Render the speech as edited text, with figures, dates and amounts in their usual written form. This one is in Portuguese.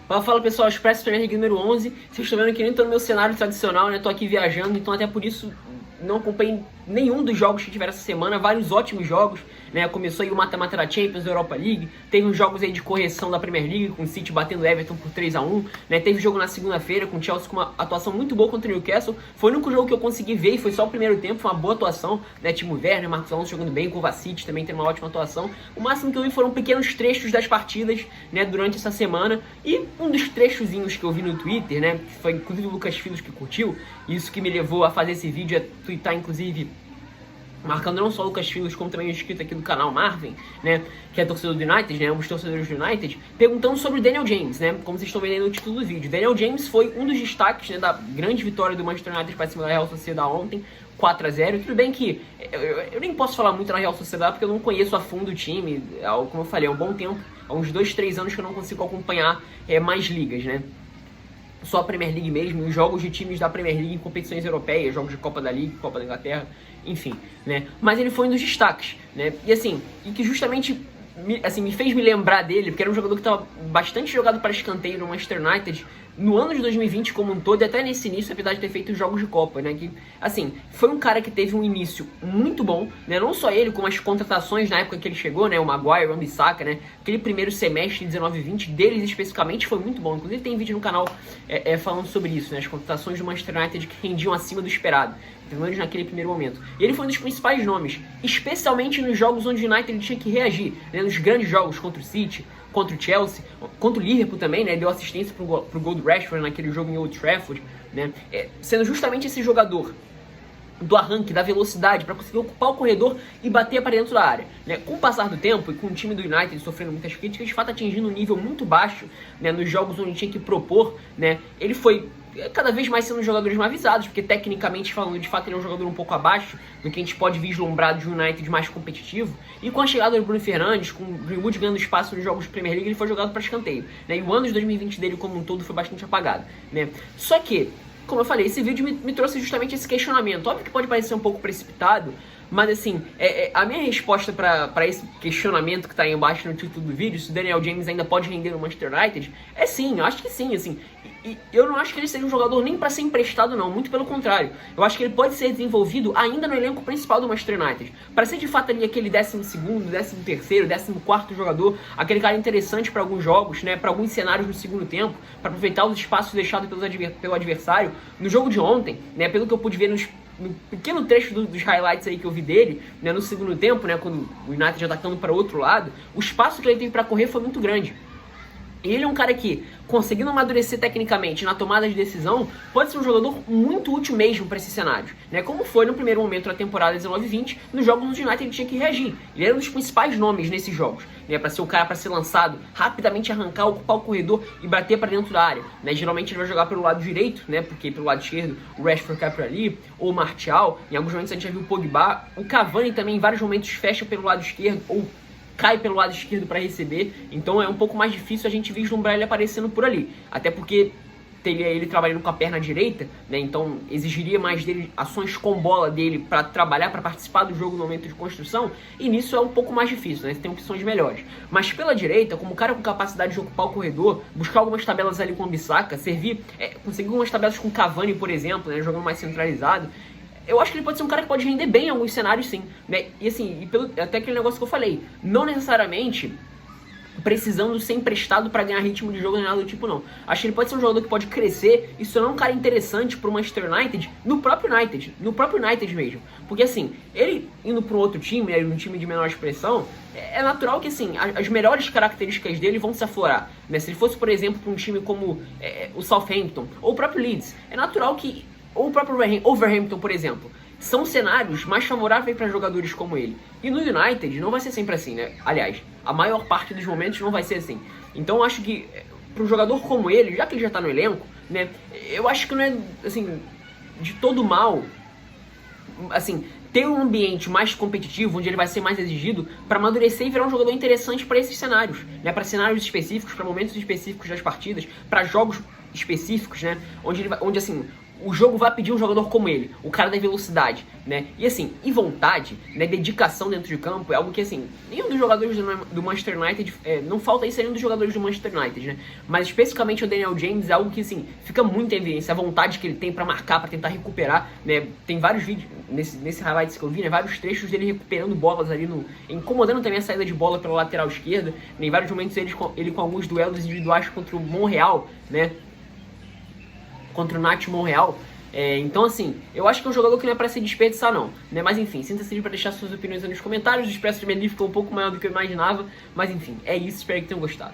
Fala pessoal, Expresso Premier League número 11. Vocês estão vendo que nem tô no meu cenário tradicional, né? Tô aqui viajando, então até por isso não acompanhei nenhum dos jogos que tiveram essa semana. Vários ótimos jogos, né? Começou aí o mata-mata da Champions, da Europa League. Teve uns jogos aí de correção da Premier League, com o City batendo o Everton por 3-1, né? Teve jogo na segunda-feira com o Chelsea com uma atuação muito boa contra o Newcastle. Foi o único jogo que eu consegui ver e foi só o primeiro tempo. Foi uma boa atuação, né? Timo Werner, Marcos Alonso jogando bem, com o Kovacic também tendo uma ótima atuação. O máximo que eu vi foram pequenos trechos das partidas, né? Durante essa semana. E um dos trechozinhos que eu vi no Twitter, né? Que foi inclusive o Lucas Filos que curtiu. Isso que me levou a fazer esse vídeo, a twittar inclusive marcando não só o Lucas Filos, como também o inscrito aqui do canal Marvin, né, que é torcedor do United, né, ambos torcedores do United, perguntando sobre o Daniel James, né, como vocês estão vendo aí no título do vídeo. Daniel James foi um dos destaques, né, da grande vitória do Manchester United para cima da Real Sociedad ontem, 4-0. Tudo bem que eu nem posso falar muito na Real Sociedad porque eu não conheço a fundo o time, como eu falei, há um bom tempo, há uns 2-3 anos que eu não consigo acompanhar mais ligas, né. Só a Premier League mesmo, os jogos de times da Premier League em competições europeias, jogos de Copa da Liga, Copa da Inglaterra, enfim, né? Mas ele foi um dos destaques, né? E assim, e que justamente me fez me lembrar dele, porque era um jogador que estava bastante jogado para escanteio no Manchester United no ano de 2020 como um todo, e até nesse início, apesar de ter feito jogos de Copa, né? Que, assim, foi um cara que teve um início muito bom, né? Não só ele, como as contratações na época que ele chegou, né? O Maguire, o Wan-Bissaka, né? Aquele primeiro semestre de 19-20 deles especificamente foi muito bom. Inclusive tem vídeo no canal falando sobre isso, né? As contratações do Manchester United que rendiam acima do esperado, pelo menos naquele primeiro momento. E ele foi um dos principais nomes, especialmente nos jogos onde o United tinha que reagir, né? Nos grandes jogos contra o City, contra o Chelsea, contra o Liverpool também, né? Deu assistência pro gol do Rashford naquele jogo em Old Trafford, né? Sendo justamente esse jogador do arranque, da velocidade, para conseguir ocupar o corredor e bater para dentro da área, né? Com o passar do tempo e com o time do United sofrendo muitas críticas, de fato atingindo um nível muito baixo, né? Nos jogos onde tinha que propor, né? Ele foi cada vez mais sendo um jogadores mais visados, porque tecnicamente falando, de fato ele é um jogador um pouco abaixo do que a gente pode vislumbrar de um United mais competitivo. E com a chegada do Bruno Fernandes, com o Greenwood ganhando espaço nos jogos de Premier League, ele foi jogado para escanteio, né? E o ano de 2020 dele como um todo foi bastante apagado, né? Só que, como eu falei, esse vídeo me trouxe justamente esse questionamento. Óbvio que pode parecer um pouco precipitado, mas assim, a minha resposta para esse questionamento que tá aí embaixo no título do vídeo, se o Daniel James ainda pode render no Manchester United, é sim, eu acho que sim, assim. E eu não acho que ele seja um jogador nem para ser emprestado não, muito pelo contrário. Eu acho que ele pode ser desenvolvido ainda no elenco principal do Manchester United, para ser de fato ali aquele 12º, 13º, 14º jogador, aquele cara interessante para alguns jogos, né, para alguns cenários no segundo tempo, para aproveitar os espaços deixados pelo adversário. No jogo de ontem, né, pelo que eu pude ver no pequeno trecho dos highlights aí que eu vi dele, né, no segundo tempo, né, quando o United já atacando para o outro lado, o espaço que ele teve para correr foi muito grande. E ele é um cara que, conseguindo amadurecer tecnicamente na tomada de decisão, pode ser um jogador muito útil mesmo para esses cenários, né? Como foi no primeiro momento da temporada 19-20, nos jogos onde o United tinha que reagir. Ele era um dos principais nomes nesses jogos, né? Para ser o cara para ser lançado, rapidamente arrancar, ocupar o corredor e bater para dentro da área, né? Geralmente ele vai jogar pelo lado direito, né? Porque pelo lado esquerdo o Rashford cai por ali, ou o Martial. Em alguns momentos a gente já viu o Pogba, o Cavani também em vários momentos fecha pelo lado esquerdo, ou cai pelo lado esquerdo para receber, então é um pouco mais difícil a gente vislumbrar ele aparecendo por ali, até porque teria ele trabalhando com a perna direita, né? Então exigiria mais dele ações com bola dele para trabalhar, para participar do jogo no momento de construção, e nisso é um pouco mais difícil, né? Tem opções melhores. Mas pela direita, como cara com capacidade de ocupar o corredor, buscar algumas tabelas ali com o Wan-Bissaka, conseguir algumas tabelas com o Cavani, por exemplo, né? Jogando mais centralizado, eu acho que ele pode ser um cara que pode render bem em alguns cenários, sim, né? E assim, até aquele negócio que eu falei, não necessariamente precisando ser emprestado para ganhar ritmo de jogo nem nada do tipo, não. Acho que ele pode ser um jogador que pode crescer e se tornar um cara interessante pro Manchester United, no próprio United mesmo. Porque assim, ele indo para um outro time, né, um time de menor expressão, é natural que assim, as melhores características dele vão se aflorar, né? Se ele fosse, por exemplo, para um time como o Southampton ou o próprio Leeds, é natural que, ou o próprio Wolverhampton, por exemplo, são cenários mais favoráveis para jogadores como ele. E no United não vai ser sempre assim, né? Aliás, a maior parte dos momentos não vai ser assim. Então eu acho que para um jogador como ele, já que ele já está no elenco, né? Eu acho que não é, assim, de todo mal, assim, ter um ambiente mais competitivo, onde ele vai ser mais exigido, para amadurecer e virar um jogador interessante para esses cenários, né? Para cenários específicos, para momentos específicos das partidas, para jogos específicos, né? Onde assim, o jogo vai pedir um jogador como ele, o cara da velocidade, né? E assim, e vontade, né, dedicação dentro de campo é algo que, assim, nenhum dos jogadores do Manchester United, não falta isso a nenhum dos jogadores do Manchester United, né? Mas especificamente o Daniel James é algo que, assim, fica muito em evidência, a vontade que ele tem pra marcar, pra tentar recuperar, né? Tem vários vídeos, nesse highlights que eu vi, né, vários trechos dele recuperando bolas ali, incomodando também a saída de bola pela lateral esquerda, né? Em vários momentos ele com alguns duelos individuais contra o Monreal, né? Contra o Nath Monreal. Então, assim, eu acho que é um jogador que não é pra se desperdiçar, não, né? Mas enfim, sinta-se livre pra deixar suas opiniões aí nos comentários. O Expresso Premier League ficou um pouco maior do que eu imaginava, mas enfim, é isso, espero que tenham gostado.